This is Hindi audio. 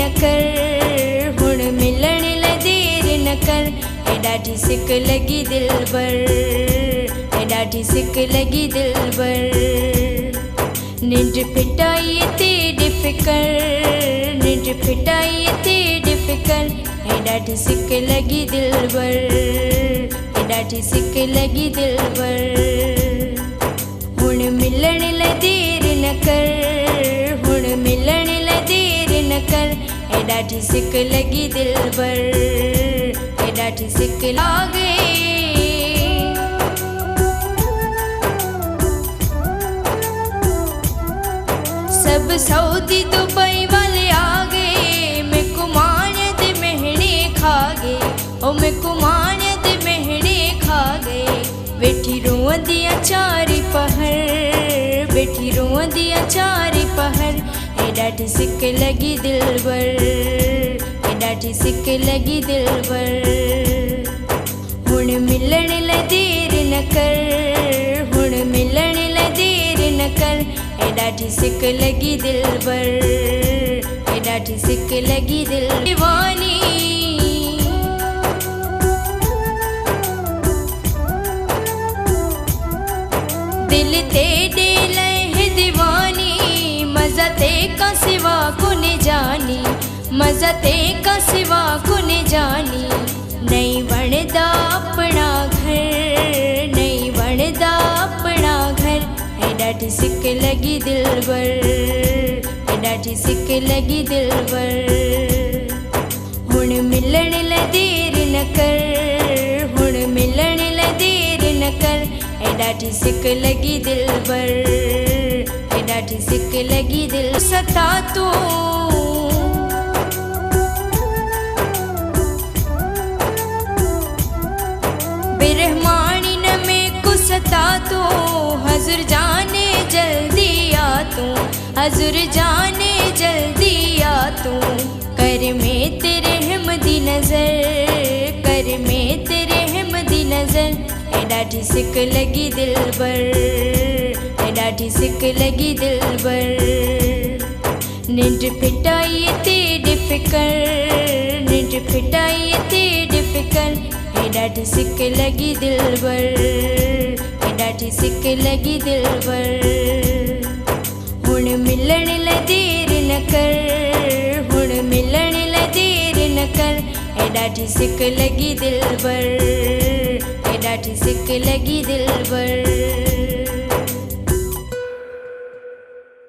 न कर, हुण मिलण ला देर न कर। ऐ ॾाढी सिक लगी दिलबर, ऐ ॾाढी सिक लगी दिलबर। निंड फिटाई ते डिफिकर, निंड फिटाई ते डिफिकर। ऐ ॾाढी सिक लगी दिलबर, ऐ ॾाढी सिक लगी दिलबर। हुण मिलण ला देर न कर, हुण मिलण ला देर न कर। ऐ ॾाढी सिक लगी दिलबर, ऐ ॾाढी सिक लागे। सब सऊदी दुबई वाले आ गए, मैं कुमाने दे महणे खा गए। ओ मैं कुमाने दे महणे खा गए। बैठी रोंदियां चारी पहर, बैठी रोंदियां चारी पहर। ऐ ॾाढी सिक लगी दिलबर, ऐ ॾाढी सिक लगी दिलबर। हुण मिलण ला देर न कर, हुण मिलण ला देर न कर। ऐ ॾाढी सिक लगी दिलबर, ऐ ॾाढी सिक लगी दिल। दीवानी दिल तेरे लहे दीवानी। मजा ते का सिवा कुने जानी, मजा ते का सिवा कुने जानी। नहीं वणदा अपना घर, नहीं वणदा अपना घर। ऐ ॾाढी सिक लगी दिलबर, ऐ ॾाढी सिक लगी दिलबर। हुण मिलण ला देर न कर, हुण मिलण ला देर न कर। ऐ ॾाढी सिक लगी दिलबर, ऐ ॾाढी सिक लगी दिल। सता तू बेरहमानी न में कुसता तू। हज़ुर जाने जल्दी आ तू, हज़ुर जाने जल्दी आ तू। कर में तेरे रहमदी नजर, कर में तेरे रहमदी नजर। ऐ ॾाढी सिक लगी दिलबर, ऐ ॾाढी सिक लगी दिलबर। निंड फिटाई ते डिफिकर, निंड फिटाई ते डिफिकर। ऐ ॾाढी सिक लगी दिलबर, ऐ ॾाढी सिक लगी दिलबर। हुण मिलण ला देर न कर, हुण मिलण ला देर न कर। ऐ ॾाढी सिक लगी दिलबर, ऐ ॾाढी सिक लगी दिलबर।